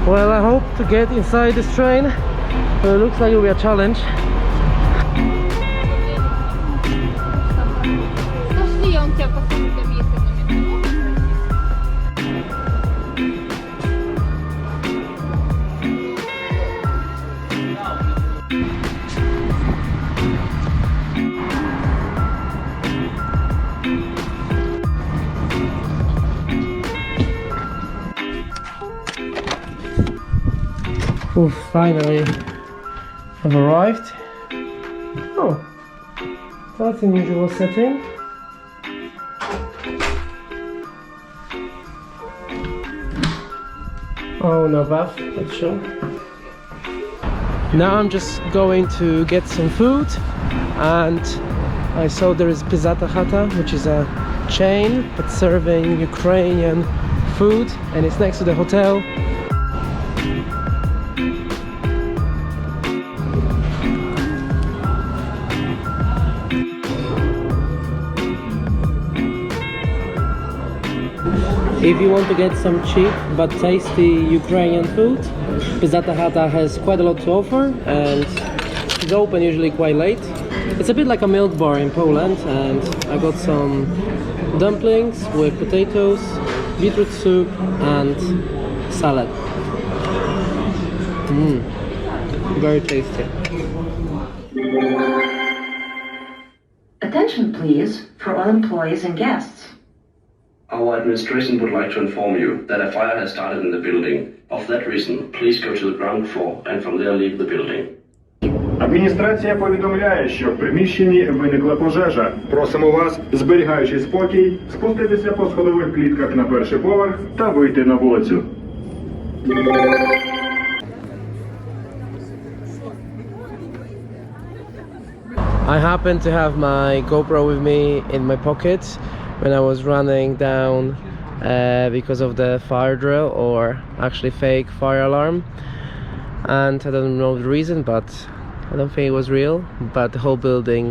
Well, I hope to get inside this train, but it looks like it will be a challenge. Oof, finally I've arrived. Oh, that's an unusual setting. Oh, no bath, that's sure. Now I'm just going to get some food, and I saw there is Pizzata Chata, which is a chain but serving Ukrainian food, and it's next to the hotel. If you want to get some cheap but tasty Ukrainian food, Pizzata Chata has quite a lot to offer, and it's open usually quite late. It's a bit like a milk bar in Poland, and I got some dumplings with potatoes, beetroot soup and salad. Very tasty. Attention please for all employees and guests. Our administration would like to inform you that a fire has started in the building. Of that reason, please go to the ground floor and from there leave the building. Адміністрація повідомляє, що в приміщенні виникла пожежа. Просимо вас, зберігаючи спокій, спуститися по сходових клітках на перший поверх та вийти на вулицю. I happened to have my GoPro with me in my pocket when I was running down because of the fire drill, or actually fake fire alarm, and I don't know the reason, but I don't think it was real. But the whole building,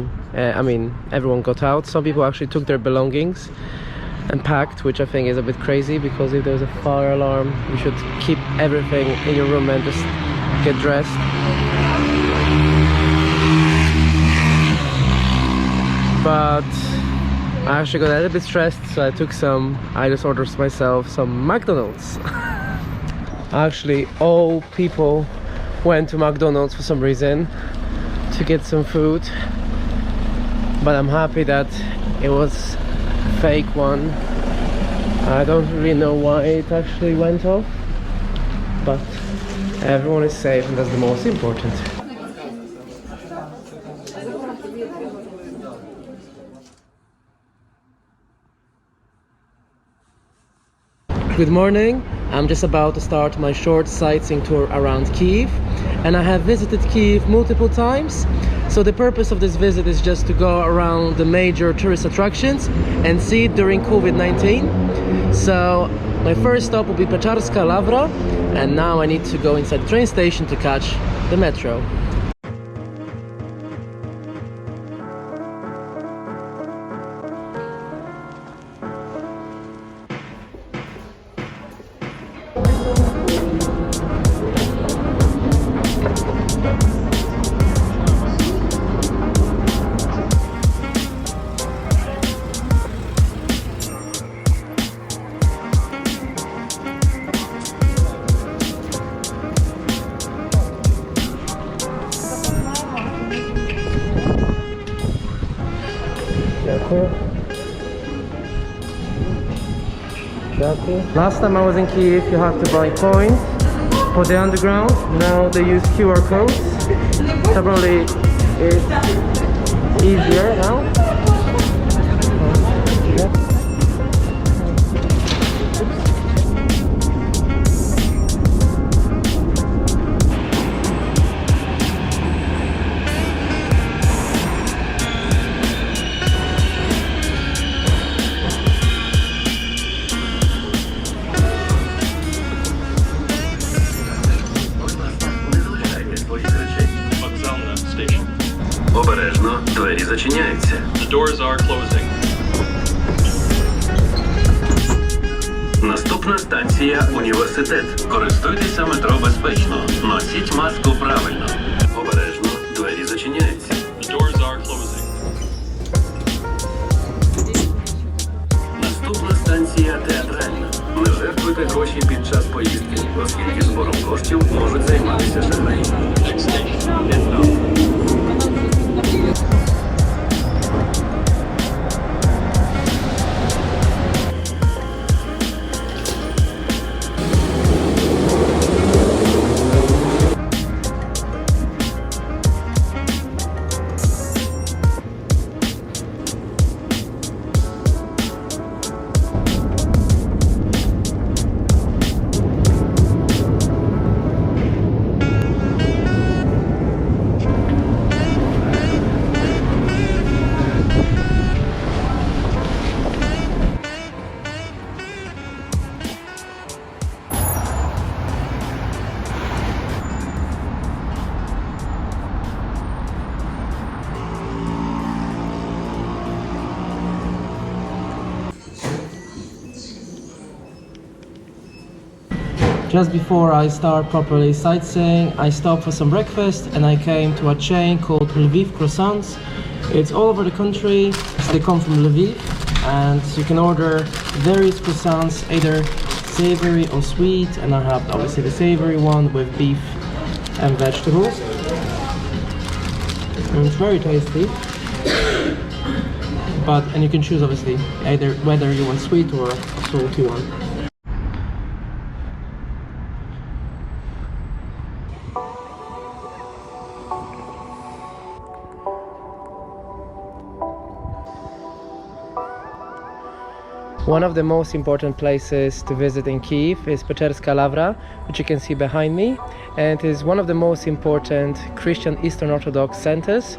I mean, everyone got out. Some people actually took their belongings and packed, which I think is a bit crazy, because if there's a fire alarm you should keep everything in your room and just get dressed. But I actually got a little bit stressed, so I just ordered myself some McDonald's. Actually, all people went to McDonald's for some reason to get some food, but I'm happy that it was a fake one. I don't really know why it actually went off, but everyone is safe, and that's the most important. Good morning. I'm just about to start my short sightseeing tour around Kyiv, and I have visited Kyiv multiple times. So the purpose of this visit is just to go around the major tourist attractions and see it during Covid-19. So my first stop will be Pechersk Lavra, and now I need to go inside the train station to catch the metro. Last time I was in Kyiv, you had to buy coins for the underground. Now they use QR codes, so probably it's easier now. зачиняються. The doors are closing. Наступна станція університет. Користуйтеся метро безпечно. Носіть маску правильно. Обережно, двері зачиняються. The doors are closing. Наступна станція театральна. Не жертвуйте гроші під час поїздки, оскільки збором коштів можуть займатися шахраї. Next station, inbound. Just before I start properly sightseeing, I stopped for some breakfast and I came to a chain called Lviv Croissants. It's all over the country, so they come from Lviv, and you can order various croissants, either savory or sweet, and I have obviously the savory one with beef and vegetables. And it's very tasty. And you can choose obviously either whether you want sweet or a salty one. One of the most important places to visit in Kyiv is Pechersk Lavra, which you can see behind me, and it is one of the most important Christian Eastern Orthodox centers,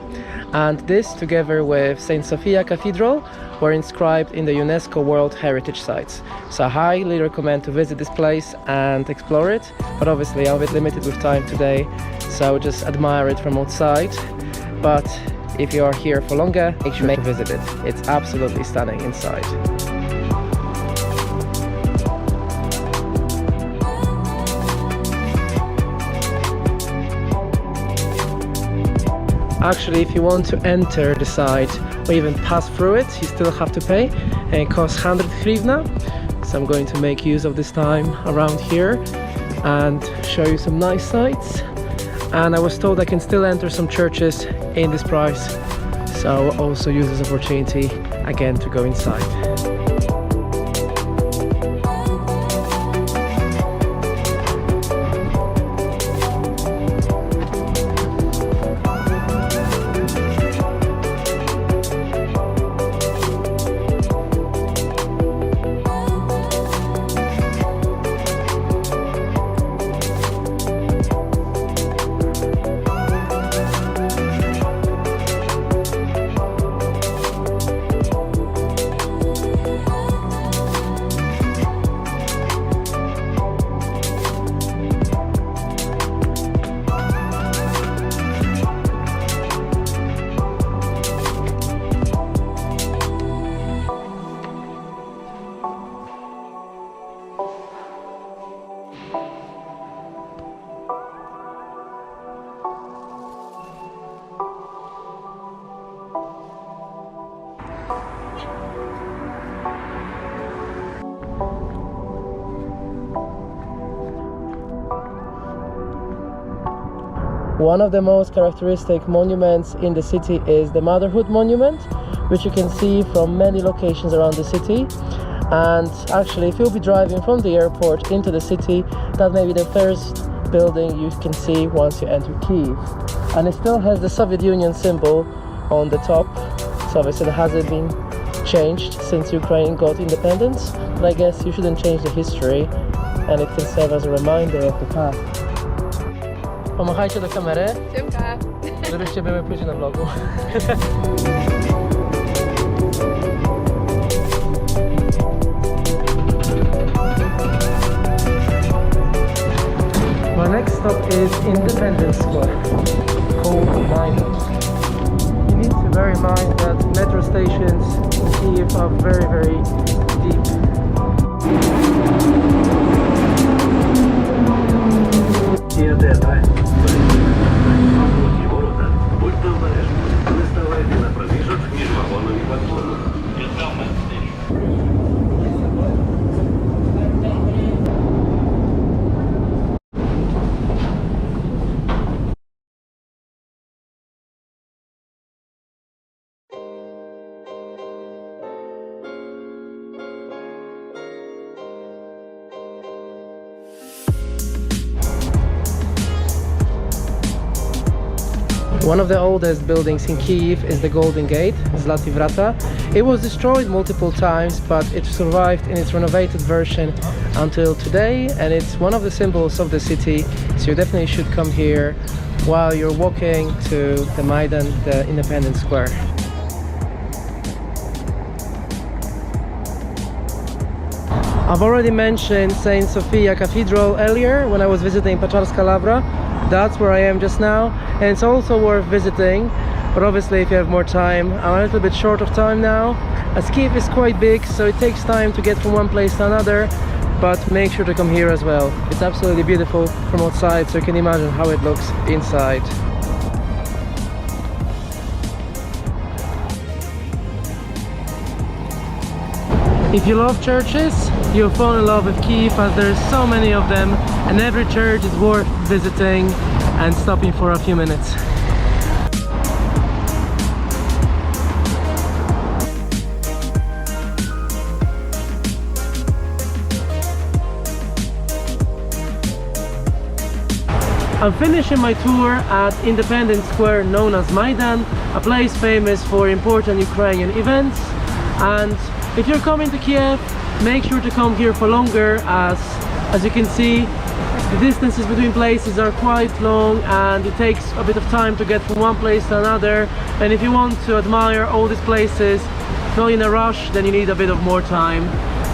and this together with St. Sophia Cathedral were inscribed in the UNESCO World Heritage Sites. So I highly recommend to visit this place and explore it, but obviously I'm a bit limited with time today, so just admire it from outside. But if you are here for longer, make sure to visit it. It's absolutely stunning inside. Actually, if you want to enter the site or even pass through it, you still have to pay, and it costs 100 hryvnia. So I'm going to make use of this time around here and show you some nice sights. And I was told I can still enter some churches in this price, so I'll also use this opportunity again to go inside. One of the most characteristic monuments in the city is the Motherhood Monument, which you can see from many locations around the city. And actually, if you'll be driving from the airport into the city, that may be the first building you can see once you enter Kyiv. And it still has the Soviet Union symbol on the top, so obviously it hasn't been changed since Ukraine got independence, but I guess you shouldn't change the history, and it can serve as a reminder of the past. Pomachajcie do kamery, Siemka. żebyście były później na vlogu. My next stop is Independence Square, called Minot. You need to bear in mind that metro stations in Kyiv are very, very deep. Будьте обережні, не ставайте на проміжок між вагоном і платформою. One of the oldest buildings in Kyiv is the Golden Gate, Zlati Vrata. It was destroyed multiple times, but it survived in its renovated version until today, and it's one of the symbols of the city, so you definitely should come here while you're walking to the Maidan, the Independence Square. I've already mentioned Saint Sophia Cathedral earlier when I was visiting Pechersk Lavra. That's where I am just now, and it's also worth visiting, but obviously if you have more time. I'm a little bit short of time now, as Kyiv is quite big, so it takes time to get from one place to another, but make sure to come here as well. It's absolutely beautiful from outside, so you can imagine how it looks inside. If you love churches, you'll fall in love with Kyiv, as there's so many of them, and every church is worth visiting and stopping for a few minutes. I'm finishing my tour at Independence Square, known as Maidan, a place famous for important Ukrainian events. And if you're coming to Kyiv, make sure to come here for longer, as you can see, the distances between places are quite long and it takes a bit of time to get from one place to another. And if you want to admire all these places, not in a rush, then you need a bit of more time.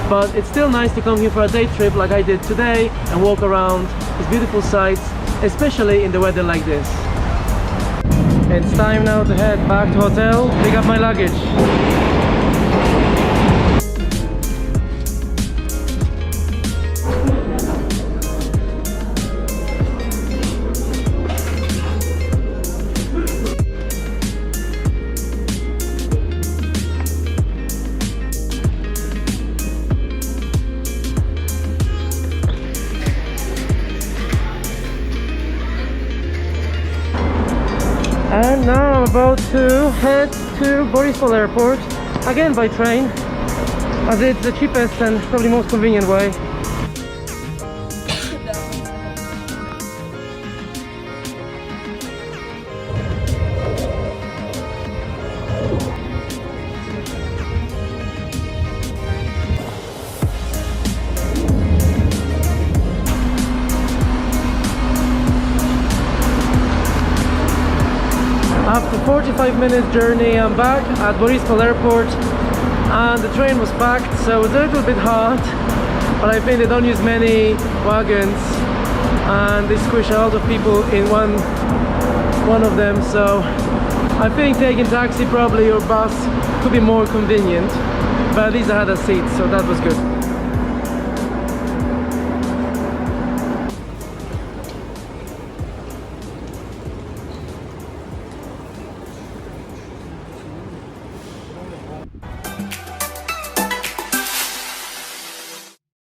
But it's still nice to come here for a day trip like I did today and walk around these beautiful sights, especially in the weather like this. It's time now to head back to hotel, pick up my luggage. And now I'm about to head to Boryspil Airport, again by train, as it's the cheapest and probably most convenient way. After 45 minutes journey, I'm back at Boryspil Airport, and the train was packed, so it was a little bit hard, but I think they don't use many wagons and they squish a lot of people in one of them, so I think taking taxi probably or bus could be more convenient, but at least I had a seat, so that was good.